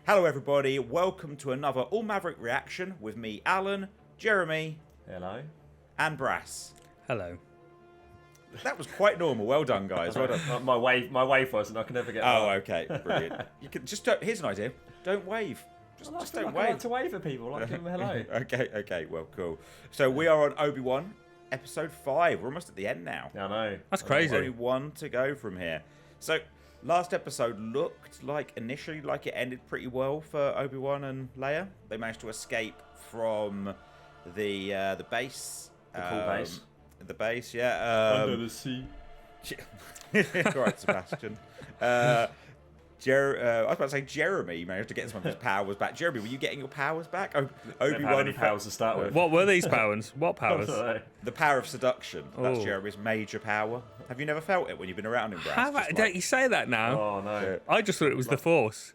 Hello everybody, welcome to another All Maverick reaction with me, Alan, Jeremy, hello, and Brass. Hello. That was quite normal. Well done, guys. Well done. my wave wasn't. I can never get. Oh, that. okay, brilliant. You can just don't, here's an idea. Don't wave. Just don't wave. I like to wave at people. Like give them a hello. Okay. Well, cool. So we are on Obi-Wan, episode 5. We're almost at the end now. I know. That's crazy. Only one to go from here. So last episode looked like initially like it ended pretty well for Obi-Wan and Leia. They managed to escape from the base. The cool base. The base, yeah. Under the sea. Right, Sebastian. I was about to say Jeremy managed to get some of his powers back. Jeremy, were you getting your powers back? Obi-Wan any powers to start with. What were these powers? What powers? The power of seduction. That's Oh. Jeremy's major power. Have you never felt it when you've been around him, Brass? Don't you say that now? Oh no. I just thought it was the Force.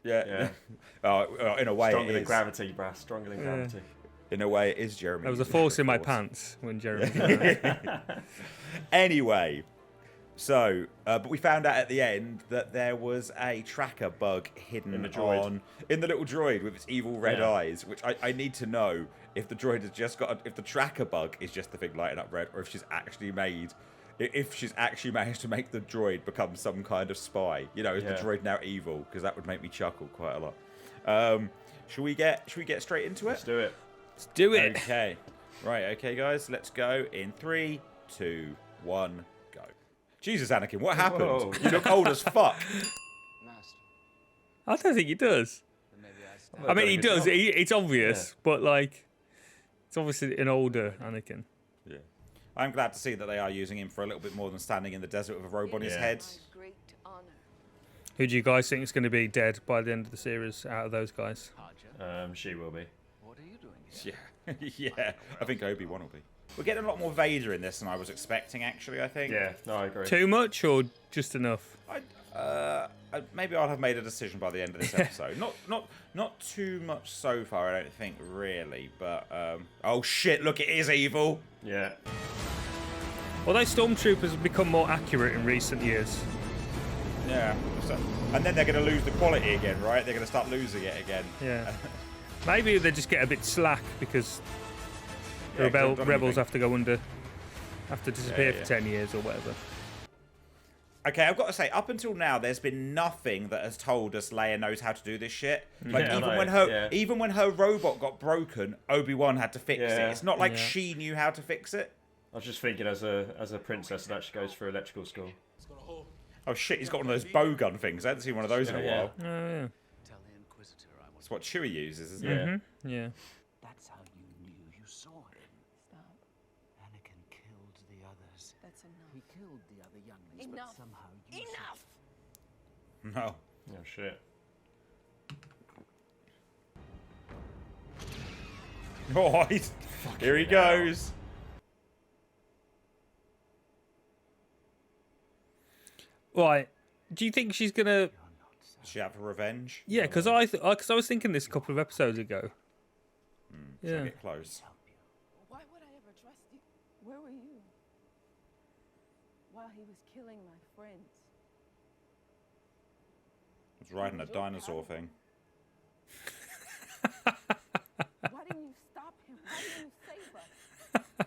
Yeah. Oh, in a way, Stronger it than is. gravity, Brass. Stronger than gravity. In a way, it is Jeremy. There was a Force in my pants when Jeremy came out. Anyway, so, but we found out at the end that there was a tracker bug hidden in the droid. in the little droid with its evil red Yeah. eyes, which I need to know if the droid has just got, if the tracker bug is just the thing lighting up red, or if she's actually managed to make the droid become some kind of spy. You know, is the droid now evil? Because that would make me chuckle quite a lot. Should we get straight into it? Let's do it. Let's do it. Okay. Right, okay, guys. Let's go in 3, 2, 1, go. Jesus, Anakin, what happened? Whoa. You look old as fuck. Master, I don't think he does. then maybe I stop. I mean, he does. Yeah. It's obvious, but like, it's obviously an older Anakin. Yeah. I'm glad to see that they are using him for a little bit more than standing in the desert with a robe on his Yeah. head. My great honor. Who do you guys think is going to be dead by the end of the series out of those guys? Haja, She will be. what are you doing here? Yeah. I think Obi-Wan will be. We're getting a lot more Vader in this than I was expecting, actually, I think. Yeah. No, I agree. Too much or just enough? Maybe I'll have made a decision by the end of this episode. Not too much so far, I don't think, really. But oh shit! Look, it is evil. Yeah. Although stormtroopers have become more accurate in recent years. Yeah. So, and then they're going to lose the quality again, right? They're going to start losing it again. Yeah. Maybe they just get a bit slack because the Yeah, 'cause they've done rebels anything. have to disappear Yeah. for 10 years or whatever. Okay, I've got to say, up until now, there's been nothing that has told us Leia knows how to do this shit. Like Yeah, I even know, when her robot got broken, Obi-Wan had to fix it. Yeah. It's not like Yeah. she knew how to fix it. I was just thinking, as a princess that actually goes through electrical school. Oh shit, he's got one of those bow gun things. I haven't seen one of those in a Yeah. while. Oh, yeah. Tell the Inquisitor I was. That's what Chewie uses, isn't Yeah. it? Mm-hmm. Yeah. That's how you knew you saw him. Stop. Anakin killed the others. That's enough. He killed the other younglings, Enough. but somehow you Enough! No. Oh shit. Oh, here he goes. Right. Do you think she's gonna? Does she have a revenge? Yeah, because I was thinking this a couple of episodes ago. So Yeah. get close. Why would I ever trust you? Where were you? While he was killing my friends. I was riding a dinosaur thing. Why didn't you stop him? Why didn't you save us?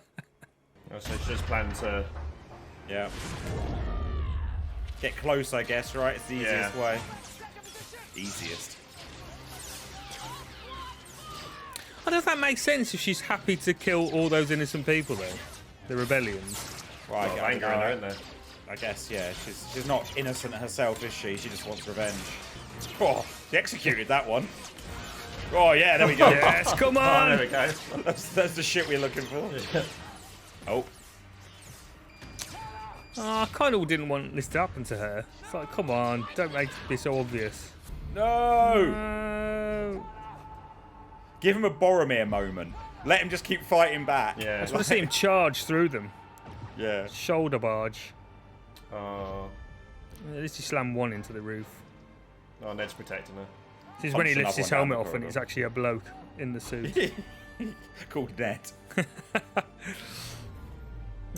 Oh, so she just planned to. Yeah. Get close, I guess, right? It's the easiest Yeah. way. Easiest. How does that make sense if she's happy to kill all those innocent people then? The rebellions. Well, Oh, anger in there, isn't there? I guess, yeah. She's not innocent herself, is she? She just wants revenge. Oh, he executed that one. Oh, yeah, there we go. Yes, come Oh, on! there we go. That's the shit we're looking for. Oh. Oh, I kind of didn't want this to happen to her. It's like, come on, don't make this so obvious. No! No. Give him a Boromir moment. Let him just keep fighting back. Yeah. I just want to see him charge through them. Yeah. Shoulder barge. Oh. At least he slammed one into the roof. Oh, Ned's protecting her. This is when he Punch lifts his another one helmet down the off and it's corridor. actually a bloke in the suit. Called Ned.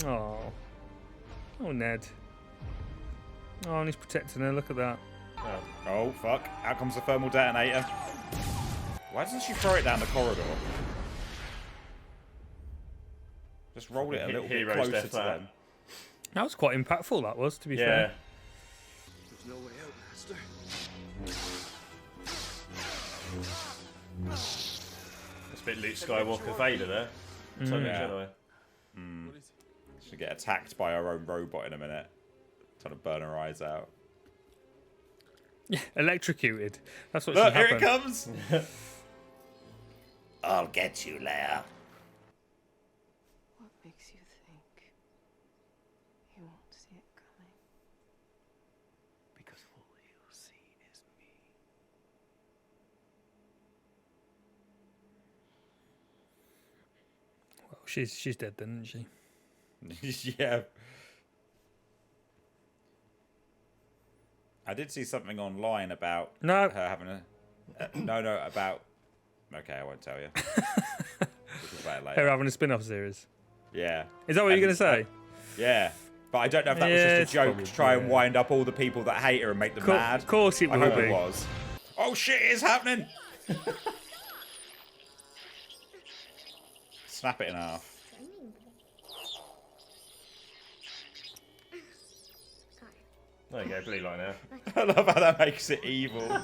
Oh. Oh, Ned. Oh, and he's protecting her. Look at that. Oh, fuck. Out comes the thermal detonator. Why doesn't she throw it down the corridor? Just roll it a little bit Heroes closer death to that. them. That was quite impactful, that was, to be Yeah. fair. There's no way out, Master. It's a bit Luke Skywalker Vader there. Totally Yeah. Jedi. She'll get attacked by her own robot in a minute. Trying to burn her eyes out. Yeah, electrocuted. That's what Look, should here happen. it comes! I'll get you, Leia. What makes you think you won't see it coming? Because all you've seen is me. Well, she's dead then, isn't she? Yeah. I did see something online about No. her having a... no, about... Okay, I won't tell you. We'll talk about it Her later. having a spin-off series. Yeah. Is that what you're going to say? Yeah. But I don't know if that Yeah, was it's just a joke probably- to try and yeah. wind up all the people that hate her and make them mad. Of course it I will hope be. it was. Oh shit, it's happening! Snap it in half. There you go, blue line now. I love how that makes it evil.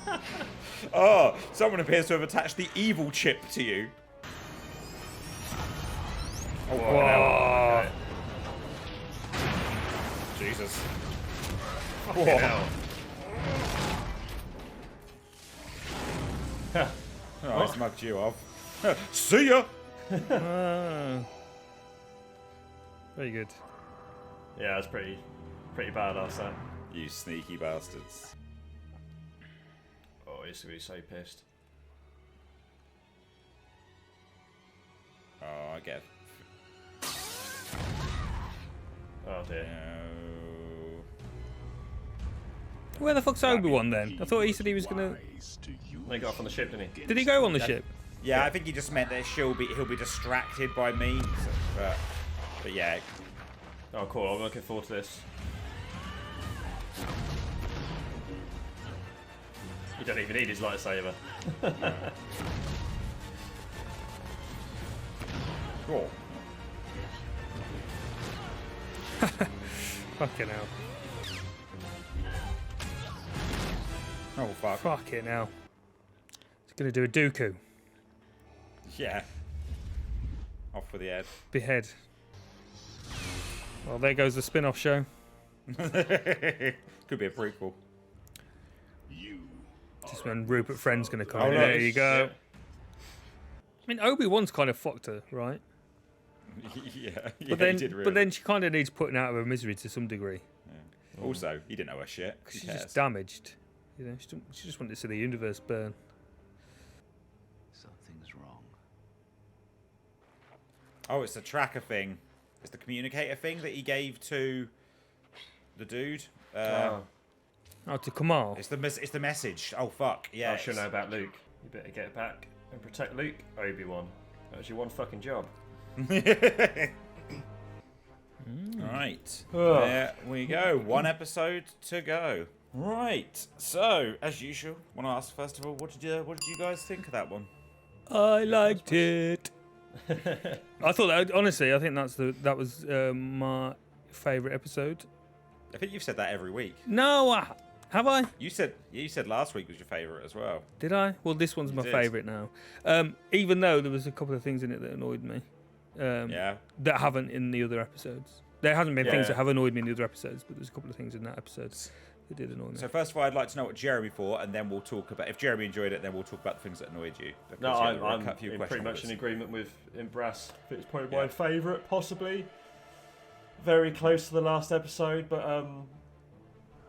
Oh, someone appears to have attached the evil chip to you. Oh, Whoa. Jesus. Fucking Whoa. hell. Oh, I mugged you off. See ya! Ah. Very good. Yeah, that's pretty badass that. You sneaky bastards. Oh, he's gonna be so pissed. Oh, I get... Oh dear. No. Where the fuck's Obi-Wan then? I thought he said he was going to... They got off on the ship, didn't he? Did he go on the ship? Yeah, I think he just meant that he'll be distracted by me. So, but yeah. Oh, cool. I'm looking forward to this. You don't even need his lightsaber. Cool. Fucking hell. Oh, fuck. Fucking hell. He's going to do a Dooku. Yeah. Off with the head. Behead. Well, there goes the spin-off show. Could be a prequel. Just when Rupert Friend's going to come Oh, in. no, There you go. shit. I mean, Obi-Wan's kind of fucked her, right? Yeah, But he did really. but then she kind of needs putting out of her misery to some degree. Also, he didn't know her shit. Who She's cares? just damaged. You know, she just wanted to see the universe burn. Something's wrong. Oh, it's the tracker thing. It's the communicator thing that he gave to the dude. Oh. Oh, to Kamal. It's the message. Oh fuck. Yeah. I should know about Luke. You better get back and protect Luke, Obi-Wan. That was your one fucking job. Right. Ugh. There we go. One episode to go. Right. So, as usual, want to ask first of all, what did you guys think of that one? I liked it. I thought that, honestly, I think that was my favourite episode. I think you've said that every week. No, have I? You said last week was your favourite as well. Did I? Well, this one's my did. favourite now. Even though there was a couple of things in it that annoyed me. Yeah. That haven't in the other episodes. There hasn't been things Yeah. that have annoyed me in the other episodes, but there's a couple of things in that episode that did annoy me. So first of all, I'd like to know what Jeremy thought, and then we'll talk about if Jeremy enjoyed it. Then we'll talk about the things that annoyed you. Of No, course, yeah, there were I'm a few in question pretty much marks. in agreement with Brass. It's probably Yeah. my favourite, possibly. Very close to the last episode, but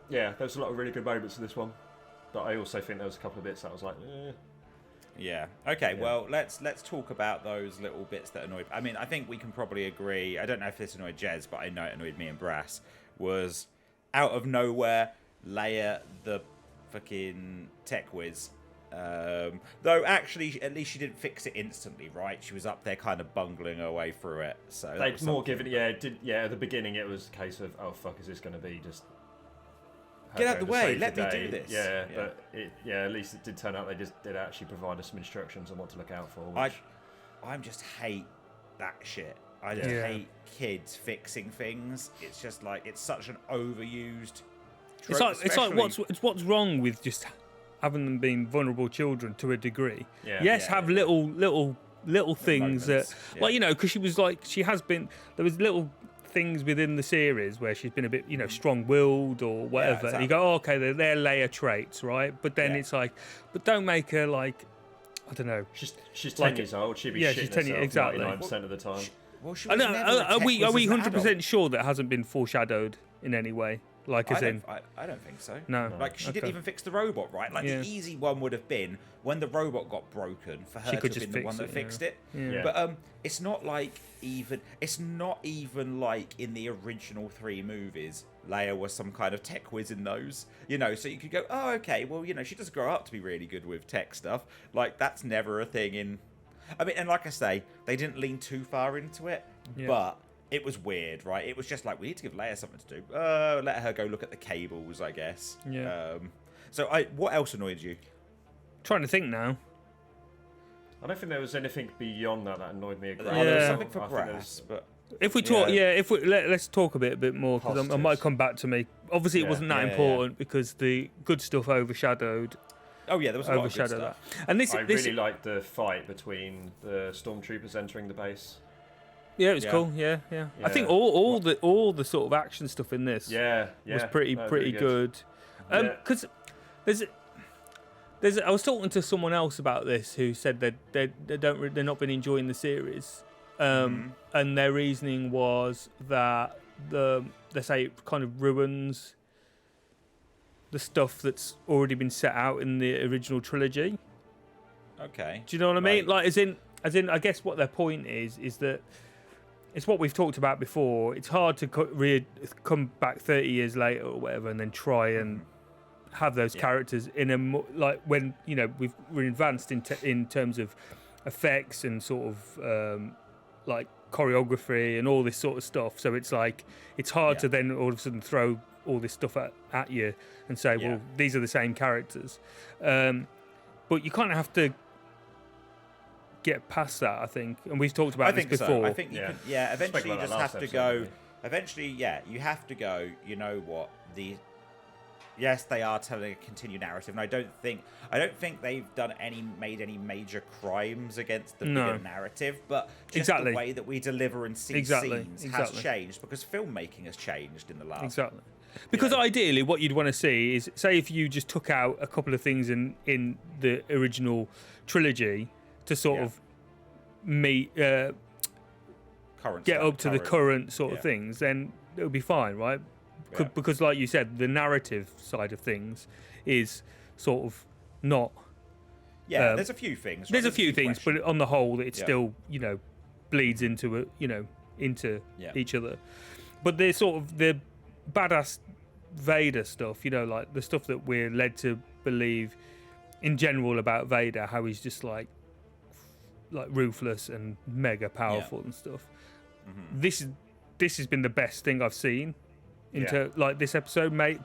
yeah, there's a lot of really good moments in this one. But I also think there was a couple of bits that I was like, eh. Yeah. Okay. Yeah. Well, let's talk about those little bits that annoyed. I mean, I think we can probably agree. I don't know if this annoyed Jez, but I know it annoyed me and Brass. Was out of nowhere, Leia the fucking tech whiz. Though actually, at least she didn't fix it instantly, right? She was up there, kind of bungling her way through it. So that They'd was more something. given, yeah, at the beginning it was a case of, oh fuck, is this going to be just Get out going the to way, save let the me day. do this. Yeah, Yeah. but at least it did turn out they did actually provide us some instructions on what to look out for. I just hate that shit. I just Yeah. hate kids fixing things. It's just like it's such an overused It's trope, like especially- what's wrong with just having them being vulnerable children to a degree. Yeah. Yes, Yeah, have yeah. little things moments, that, yeah. like, you know, because she has been. There was little things within the series where she's been a bit, you know, strong-willed or whatever. And you go, oh, okay, they're Leia traits, right? But then Yeah. it's like, but don't make her like, I don't know. She's 10 Like- years old. She'd be yeah, shitting she's 10 herself exactly. 99% of the time. Well, she I was know. never a Are tech we whiz as an 100% adult. sure that hasn't been foreshadowed in any way? Like, as in, I don't think so. no. Like, she didn't Okay. even fix the robot, right? Like, Yeah. the easy one would have been when the robot got broken for her She to could have just been the one fix that it, yeah. fixed it. Yeah. But it's not like it's not even like in the original 3 movies, Leia was some kind of tech whiz in those. You know, so you could go, oh, okay, well, you know, she does grow up to be really good with tech stuff. Like, that's never a thing in... I mean, and like I say, they didn't lean too far into it, Yeah. but... It was weird, right? It was just like, we need to give Leia something to do. Let her go look at the cables, I guess. Yeah. So, what else annoyed you? Trying to think now. I don't think there was anything beyond that annoyed me a great Oh, there was Yeah. something for I think there Brass, was- but... If we talk, Yeah. if we let's talk a bit more because I might Positives. come back to me. Obviously, it Yeah. wasn't that Yeah, yeah. important because the good stuff overshadowed Oh, yeah, there was a lot of good that. stuff. And this, I this, really liked the fight between the stormtroopers entering the base. yeah, it was Yeah. cool. Yeah. I think Yeah. all the sort of action stuff in this Yeah, was pretty that was pretty really good. Yeah. Because I was talking to someone else about this who said that they're not been enjoying the series, and their reasoning was that they say it kind of ruins the stuff that's already been set out in the original trilogy. Okay. Do you know what I mean? Right. Like, as in, I guess what their point is that it's what we've talked about before. It's hard to come back 30 years later or whatever, and then try and have those characters in a like when you know we're advanced in terms of effects and sort of like choreography and all this sort of stuff. So it's like it's hard to then all of a sudden throw all this stuff at you and say, well, these are the same characters. But you kind of have to get past that, I think, and we've talked about this before. So. I think you Yeah. could, eventually Spoke you about just that have last to episode, go. didn't we? Eventually, you have to go. You know what? Yes, they are telling a continued narrative, and I don't think they've made any major crimes against the bigger narrative, but just the way that we deliver and see scenes has changed because filmmaking has changed in the last. Exactly. Because ideally, what you'd want to see is, say, if you just took out a couple of things in the original trilogy to sort of meet, get up to the current sort of things, then it would be fine, right? Because, like you said, the narrative side of things is sort of not. Yeah, there's a few things. Right? There's a few things, questions. but on the whole, it still, bleeds into into Yeah. each other. But there's sort of the badass Vader stuff, like the stuff that we're led to believe in general about Vader, how he's just like ruthless and mega powerful and stuff. This has been the best thing I've seen into like this episode, mate.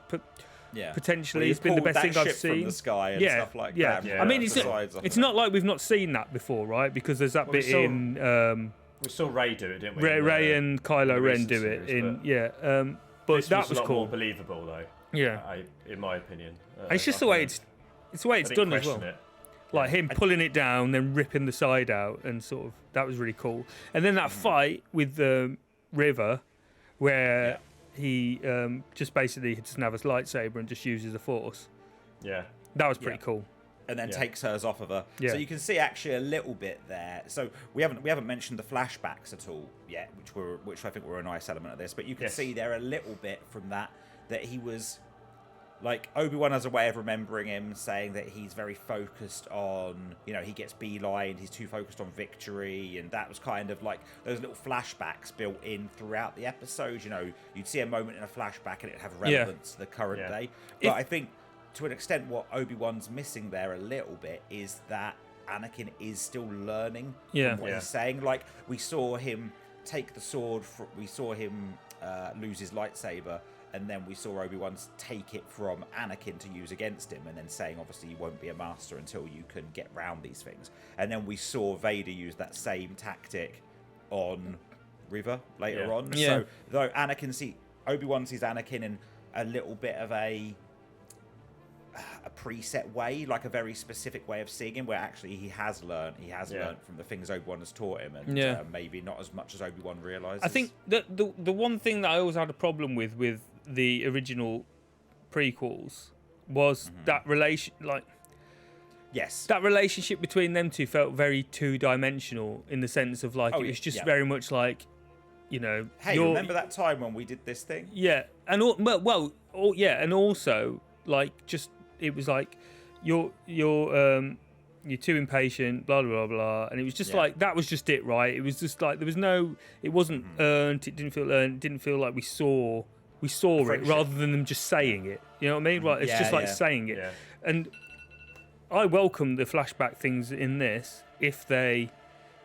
Potentially, it's been the best thing I've seen. From the sky and stuff like that. Yeah. I mean, it's not like we've not seen that before, right? Because there's that bit in. We saw Rey do it, didn't we? Ray and Kylo Ren do it series, but this that was a lot cool. more believable, though. Yeah, in my opinion. it's just the way it's the way it's done as well. Like him pulling it down, then ripping the side out, and sort of that was really cool. And then that fight with Reva, where he just basically doesn't have his lightsaber and just uses the Force. Yeah, that was pretty cool. And then takes hers off of her. Yeah. So you can see actually a little bit there. So we haven't mentioned the flashbacks at all yet, which I think were a nice element of this. But you can see there a little bit from that he was like Obi-Wan has a way of remembering him, saying that he's very focused on, he gets beelined, he's too focused on victory, and that was kind of like those little flashbacks built in throughout the episode. You'd see a moment in a flashback and it'd have relevance to the current day. But I think to an extent, what Obi-Wan's missing there a little bit is that Anakin is still learning from what he's saying. Like, we saw him take the sword, we saw him lose his lightsaber, and then we saw Obi-Wan take it from Anakin to use against him, and then saying, obviously, you won't be a master until you can get round these things. And then we saw Vader use that same tactic on Reva later on. Yeah. So, though Obi-Wan sees Anakin in a little bit of a preset way, like a very specific way of seeing him, where actually he has learned from the things Obi-Wan has taught him, and maybe not as much as Obi-Wan realizes. I think that the one thing that I always had a problem with the original prequels was that that relationship between them two felt very two-dimensional, in the sense of like, it was just very much like, you know, hey, remember that time when we did this thing? Yeah, and and also like, just, it was like, you're too impatient, blah blah blah, and it was just like, that was just it, right? It was just like, there was no, it wasn't earned. It didn't feel earned. It didn't feel like we saw it, rather than them just saying it. You know what I mean? Right? It's just like saying it. Yeah. And I welcome the flashback things in this, if they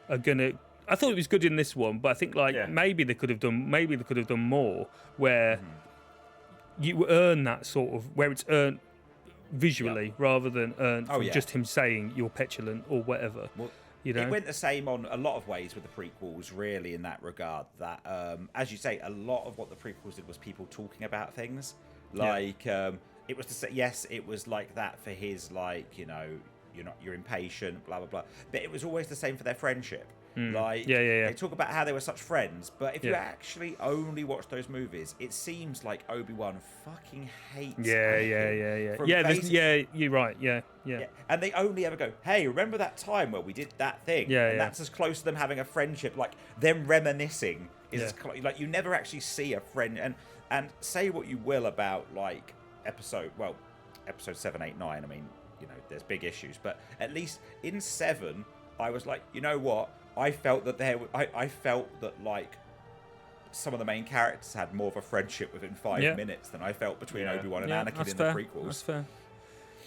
are gonna. I thought it was good in this one, but I think maybe they could have done more, where you earn that sort of, where it's earned visually rather than earned from just him saying you're petulant or whatever. Well, you know, it went the same on a lot of ways with the prequels, really, in that regard. That, as you say, a lot of what the prequels did was people talking about things. Like, it was to say, yes, it was like that for his, like, you know, you're impatient, blah blah blah. But it was always the same for their friendship. Like, they talk about how they were such friends, but if you actually only watch those movies, it seems like Obi-Wan fucking hates Anakin. You're right. Yeah. And they only ever go, hey, remember that time where we did that thing? And that's as close to them having a friendship, like them reminiscing is as close, like, you never actually see a friend. And say what you will about, like, episode 7, 8, 9, I mean, you know, there's big issues, but at least in 7, I was like, you know what? I felt that like some of the main characters had more of a friendship within 5 minutes than I felt between Obi-Wan and Anakin in the prequels.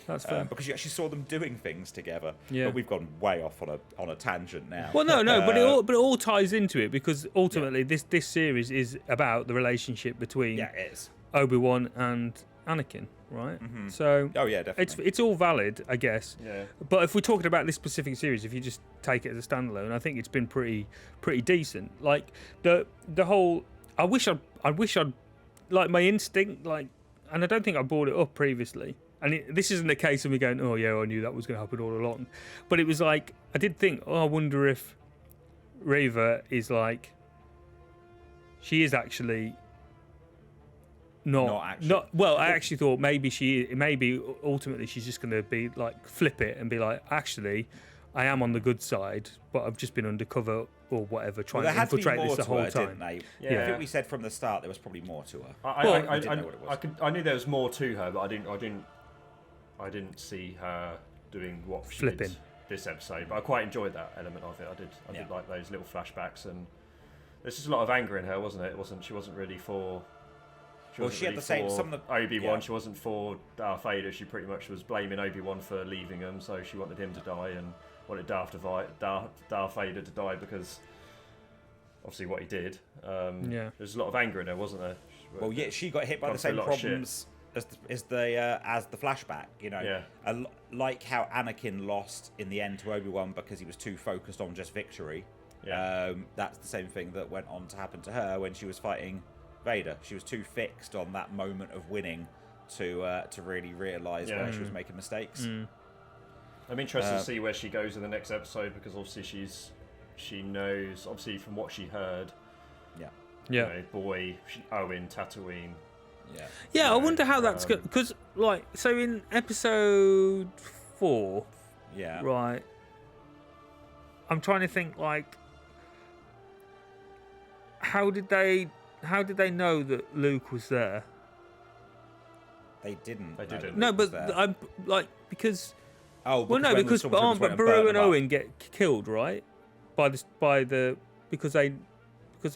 That's fair. Because you actually saw them doing things together. Yeah. But we've gone way off on a tangent now. Well, no, but it all ties into it, because ultimately this series is about the relationship between Obi-Wan and Anakin, right? So definitely. it's all valid, I guess. Yeah. But if we're talking about this specific series, if you just take it as a standalone, I think it's been pretty decent. Like the whole, I wish I'd like, my instinct, like, and I don't think I brought it up previously. And this isn't the case of me going, oh yeah, I knew that was going to happen all along. But it was like, I did think, I wonder if Reva is like, she is actually. Not well. I actually thought maybe ultimately she's just going to be like, flip it and be like, actually, I am on the good side, but I've just been undercover or whatever, trying to infiltrate this the whole time. I think we said from the start there was probably more to her. I didn't know what it was. I knew there was more to her, but I didn't see her doing what she did this episode. But I quite enjoyed that element of it. I did like those little flashbacks, and there's just a lot of anger in her, wasn't it? She wasn't really for. She had the same. Obi-Wan. She wasn't for Darth Vader. She pretty much was blaming Obi-Wan for leaving him, so she wanted him to die and wanted Darth Vader to die because obviously what he did. There's a lot of anger in there, wasn't there? Well, she got hit by the same problems as the flashback. You know, like how Anakin lost in the end to Obi-Wan because he was too focused on just victory. That's the same thing that went on to happen to her when she was fighting Vader. She was too fixed on that moment of winning to really realise where she was making mistakes. I'm interested to see where she goes in the next episode, because obviously she knows, obviously from what she heard. You know, boy, Owen, Tatooine. I wonder how that's good, because like, so in episode 4, right, I'm trying to think, like, how did they know that Luke was there? They didn't. No, but I'm like, because. Oh, because Baru and Owen get killed, right? Because they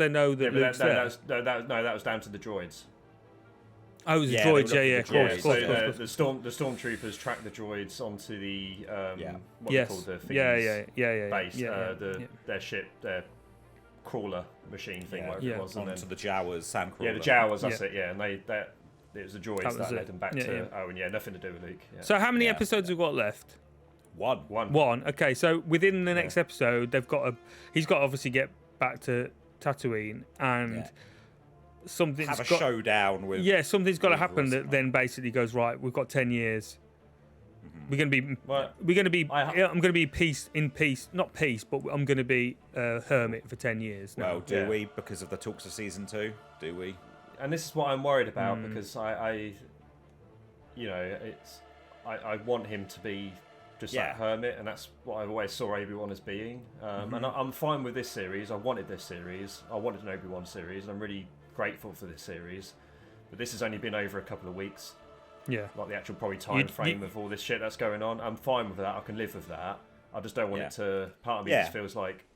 know that Luke's there. That was down to the droids. Oh, it was the droids, of course. The stormtroopers track the droids onto the what they call the base, their ship, their crawler machine thing, whatever it was, onto the Jawas, sand crawler. Yeah, the Jawas, that's it. Yeah, and it was the droids that led them back to. Oh, and nothing to do with Luke. Yeah. So how many episodes have we got left? One. Okay, so within the next episode, he's got to obviously get back to Tatooine and something's have a showdown with. Yeah, something's got to happen that then basically goes right. We've got 10 years. We're gonna be. I'm gonna be not peace, but I'm gonna be a hermit for 10 years now. Well, do we? Because of the talks of season 2, do we? And this is what I'm worried about because I want him to be just that hermit, and that's what I always saw Obi-Wan as being. And I'm fine with this series. I wanted this series. I wanted an Obi-Wan series, and I'm really grateful for this series. But this has only been over a couple of weeks. Yeah. Like the actual probably time frame of all this shit that's going on. I'm fine with that. I can live with that. I just don't want it to... Part of me just feels like...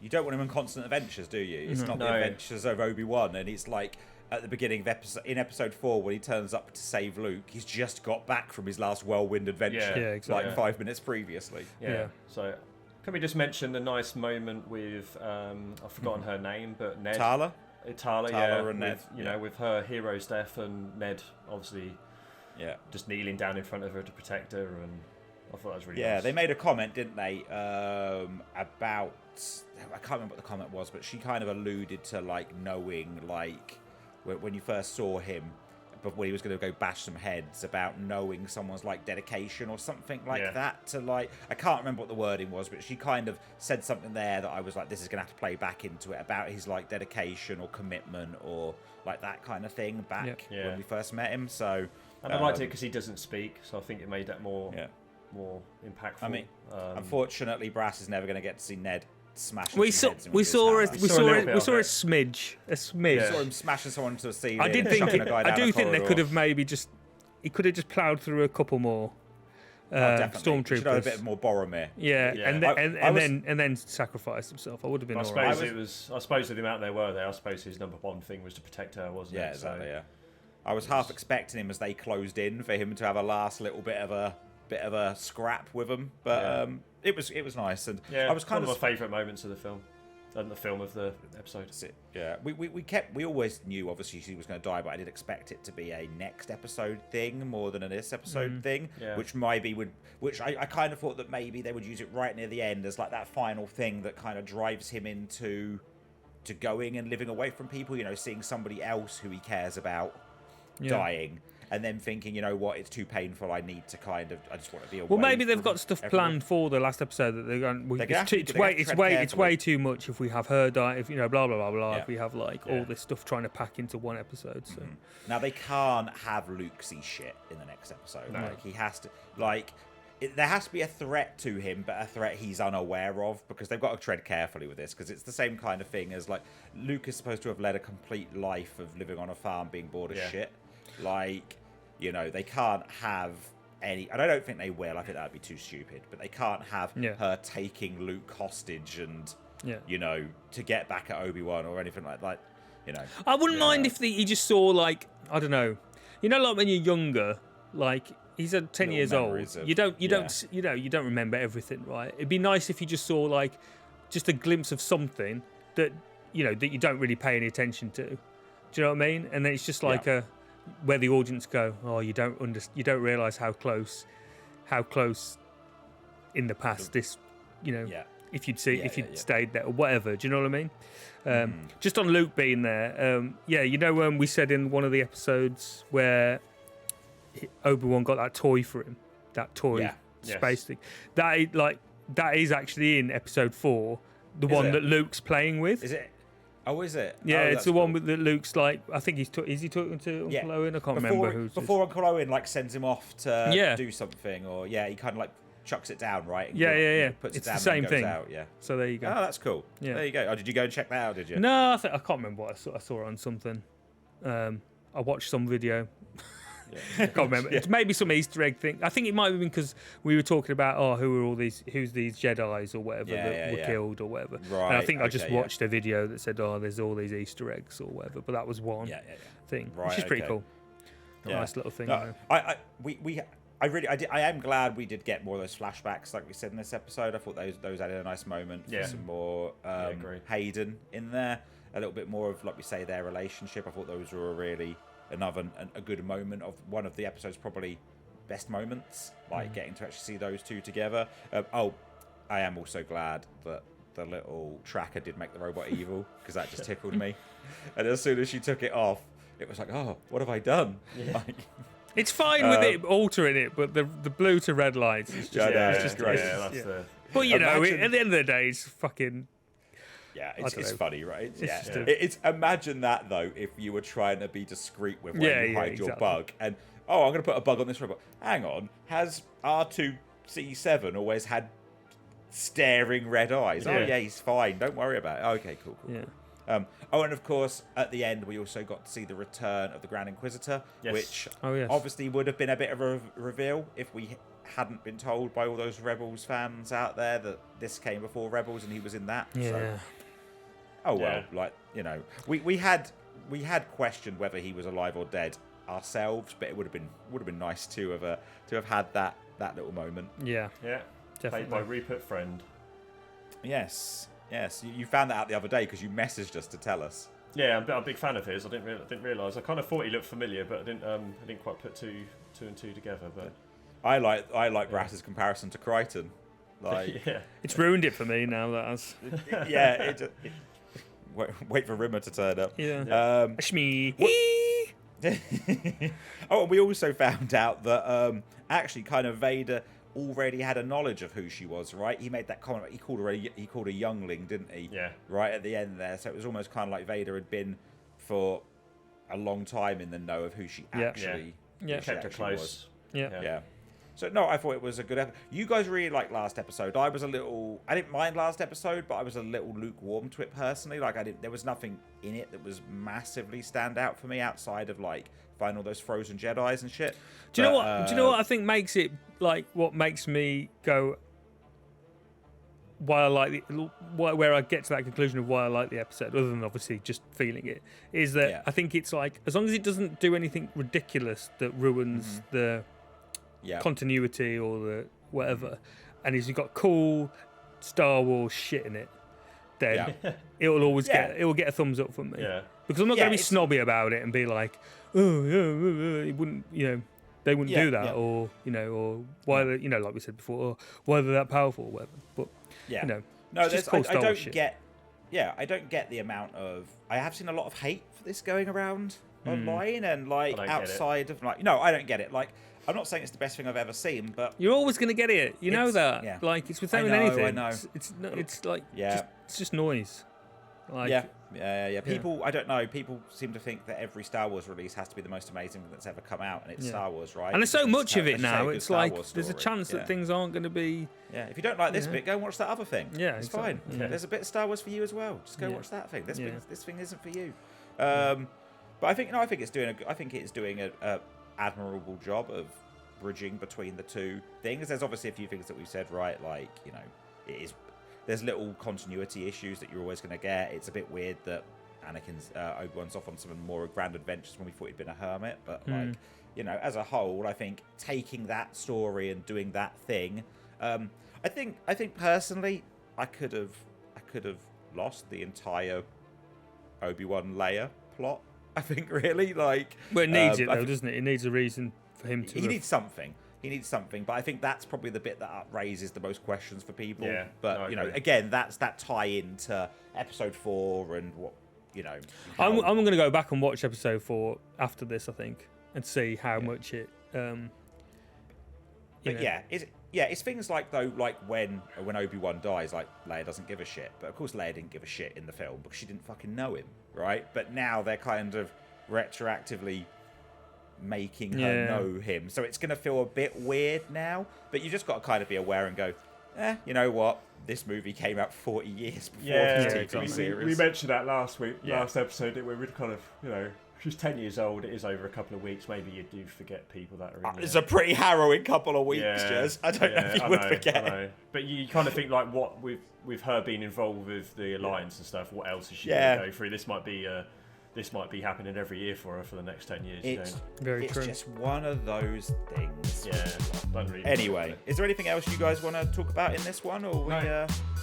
You don't want him in constant adventures, do you? It's not the adventures of Obi-Wan, and it's like at the beginning of episode 4 when he turns up to save Luke, he's just got back from his last whirlwind adventure, like 5 minutes previously. Yeah. So, can we just mention the nice moment with I've forgotten her name, but Ned. Tala, and Ned. With her hero's death and Ned obviously, just kneeling down in front of her to protect her, and I thought that was really nice. Yeah, they made a comment, didn't they, about. I can't remember what the comment was, but she kind of alluded to like knowing, like when you first saw him, but when he was going to go bash some heads, about knowing someone's like dedication or something like that. To like, I can't remember what the wording was, but she kind of said something there that I was like, this is going to have to play back into it about his like dedication or commitment or like that kind of thing back when we first met him. So, and I liked it because he doesn't speak, so I think it made that more impactful. I mean, unfortunately, Brass is never going to get to see Ned smashing. We saw a smidge. We saw him smashing someone to a ceiling. I do think they could have maybe he could have just ploughed through a couple more stormtroopers. Should have a bit more Boromir. And then sacrificed himself. I would have been. I suppose with the amount there were there, I suppose his number one thing was to protect her, wasn't it? Yeah, exactly. So, I was half expecting him as they closed in for him to have a last little bit of a scrap with them, but it was nice, and I was kind of my favourite moments of the film, and the film of the episode. Yeah, we always knew obviously she was going to die, but I did expect it to be a next episode thing more than a this episode thing, which I kind of thought that maybe they would use it right near the end as like that final thing that kind of drives him into going and living away from people, seeing somebody else who he cares about dying. And then thinking, you know what, it's too painful. I just want to be away. Well, maybe they've got stuff planned for the last episode that they're going. It's way too much if we have her die. If blah blah blah blah. If we have all this stuff trying to pack into one episode. So now they can't have Luke see shit in the next episode. No. Like he has to. There has to be a threat to him, but a threat he's unaware of, because they've got to tread carefully with this, because it's the same kind of thing as like Luke is supposed to have led a complete life of living on a farm, being bored as shit. They can't have any, and I don't think they will. I think that would be too stupid. But they can't have her taking Luke hostage and, to get back at Obi-Wan or anything like that. I wouldn't mind if he just saw like, I don't know, like when you're younger, like he's 10 years old. You don't remember everything, right? It'd be nice if you just saw like just a glimpse of something that that you don't really pay any attention to. Do you know what I mean? And then it's just like where the audience go, oh, you don't realise how close in the past this, if you'd stayed there or whatever. Do you know what I mean? Just on Luke being there, when we said in one of the episodes where Obi-Wan got that toy for him, that toy space thing, that is actually in episode 4, the one that Luke's playing with. Is it? Oh, is it? Yeah, it's the one that Luke's like. I think is he talking to Uncle Owen? I can't remember who's before Uncle Owen sends him off to do something, or he kind of chucks it down, right? And puts it's it down the same thing. Out, So there you go. Oh, that's cool. Yeah, there you go. Oh, did you go and check that out? Did you? No, I can't remember what I saw it on something. I watched some video. I can't remember. It's maybe some Easter egg thing. I think it might have been because we were talking about who's these Jedis or whatever that were killed or whatever. Right. And I think I just watched a video that said, there's all these Easter eggs or whatever. But that was one thing, which is pretty cool. Nice little thing. No, I am glad we did get more of those flashbacks, like we said in this episode. I thought those added a nice moment for some more Hayden in there. A little bit more of, like we say, their relationship. I thought those were a really a good moment of one of the episode's probably best moments, like getting to actually see those two together. I am also glad that the little tracker did make the robot evil, because that just tickled me. And as soon as she took it off, it was like, oh, what have I done? Like, it's fine with it altering it, but the blue to red lights is just, it's just great. But you know, at the end of the day, it's fucking. Yeah, it's funny, right? It's imagine that though, if you were trying to be discreet with where you hide your bug, and I'm going to put a bug on this robot. Hang on, has R2C7 always had staring red eyes? Oh yeah, he's fine. Don't worry about it. Okay, cool. Yeah. And of course, at the end, we also got to see the return of the Grand Inquisitor, which obviously would have been a bit of a reveal if we hadn't been told by all those Rebels fans out there that this came before Rebels and he was in that. Yeah. So, like, you know, we had questioned whether he was alive or dead ourselves, but it would have been nice to have had that little moment. Yeah, definitely. Played by Rupert Friend. Yes. You found that out the other day because you messaged us to tell us. Yeah, I'm a big fan of his. I didn't realise. I kind of thought he looked familiar, but I didn't quite put two and two together. But I like Brass's comparison to Crichton. Like, it's ruined it for me now. That has. Wait for Rimmer to turn up. Yeah. Shmee. And we also found out that actually, kind of Vader already had a knowledge of who she was, right? He made that comment. He called her a youngling, didn't he? Yeah. Right at the end there. So it was almost kind of like Vader had been for a long time in the know of who she actually. Kept her close. Was. Yeah. So no, I thought it was a good episode. You guys really liked last episode. I didn't mind last episode, but I was a little lukewarm to it personally. Like there was nothing in it that was massively stand out for me outside of like finding all those frozen Jedis and shit. Do you know what I think makes it like what makes me go why I like where I get to that conclusion of why I like the episode, other than obviously just feeling it, is that I think it's like as long as it doesn't do anything ridiculous that ruins the continuity or the whatever, and you've got cool Star Wars shit in it, then it will always get a thumbs up from me. Yeah. Because I'm not going to be snobby about it and be like, it wouldn't, they wouldn't do that, or or why they, like we said before, or why they're that powerful or whatever. But no, it's cool I don't get. Yeah, I don't get the amount of. I have seen a lot of hate for this going around online and like outside of like. No, I don't get it. Like, I'm not saying it's the best thing I've ever seen, but you're always going to get it. You know that. Yeah. Like it's without anything. I know. It's like it's just noise. Like, yeah. People, I don't know. People seem to think that every Star Wars release has to be the most amazing thing that's ever come out, and it's Star Wars, right? And there's so much of it now. It's like there's a chance that things aren't going to be. Yeah, if you don't like this bit, go and watch that other thing. Yeah, it's fine. Yeah. There's a bit of Star Wars for you as well. Just go watch that thing. This thing isn't for you. But I think it's doing a admirable job of bridging between the two things. There's obviously a few things that we've said, right? Like it is. There's little continuity issues that you're always going to get. It's a bit weird that Anakin's Obi-Wan's off on some more grand adventures when we thought he'd been a hermit. But like, as a whole, I think taking that story and doing that thing, I think personally, I could have lost the entire Obi-Wan Leia plot. I think really like. Well, it needs it though, doesn't it? It needs a reason for him to. He needs something. He needs something, but I think that's probably the bit that raises the most questions for people. Yeah, but again, that's that tie into episode 4 and what I'm going to go back and watch episode 4 after this, I think, and see how much it. It's things like though, like when Obi-Wan dies, like Leia doesn't give a shit, but of course Leia didn't give a shit in the film because she didn't fucking know him, right? But now they're kind of retroactively making her know him, so it's going to feel a bit weird now, but you just got to kind of be aware and go, you know what, this movie came out 40 years before this TV series. We mentioned that last episode, that we were kind of, she's 10 years old, it is over a couple of weeks, maybe you do forget people that are in it's a pretty harrowing couple of weeks, Jez. I don't know if you would forget. But you kind of think like, what with her being involved with the Alliance and stuff, what else is she going to go through? This might be happening every year for her for the next 10 years. It's very true. It's just one of those things. Yeah. Anyway, is there anything else you guys want to talk about in this one, or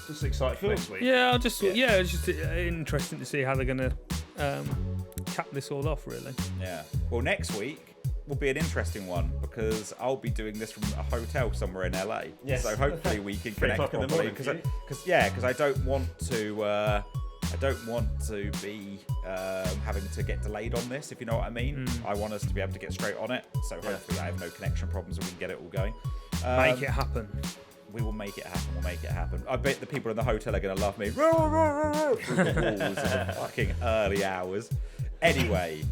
just excited for next week? Yeah, it's just interesting to see how they're going to cap this all off, really. Yeah. Well, next week will be an interesting one because I'll be doing this from a hotel somewhere in LA. Yes. So hopefully we can connect o'clock in the properly. morning, Because I don't want to. I don't want to be having to get delayed on this, if you know what I mean. I want us to be able to get straight on it. So hopefully I have no connection problems and we can get it all going. Make it happen. We will make it happen. We'll make it happen. I bet the people in the hotel are going to love me through the walls in the fucking early hours. Anyway,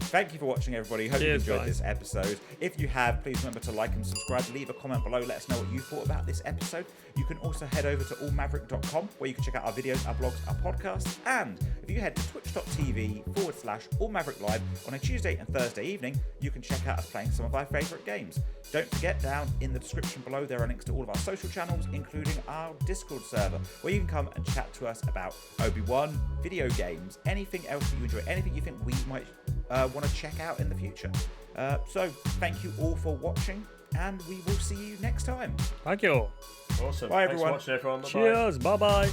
thank you for watching, everybody. Hope you enjoyed this episode. If you have, please remember to like and subscribe. Leave a comment below. Let us know what you thought about this episode. You can also head over to allmaverick.com where you can check out our videos, our blogs, our podcasts. And if you head to twitch.tv/allmavericklive on a Tuesday and Thursday evening, you can check out us playing some of our favourite games. Don't forget, down in the description below, there are links to all of our social channels, including our Discord server, where you can come and chat to us about Obi-Wan, video games, anything else that you enjoy, anything you think we might want to check out in the future. So thank you all for watching, and we will see you next time. Thank you all. Awesome. Bye, everyone. Thanks for watching, everyone. Bye-bye. Cheers. Bye-bye.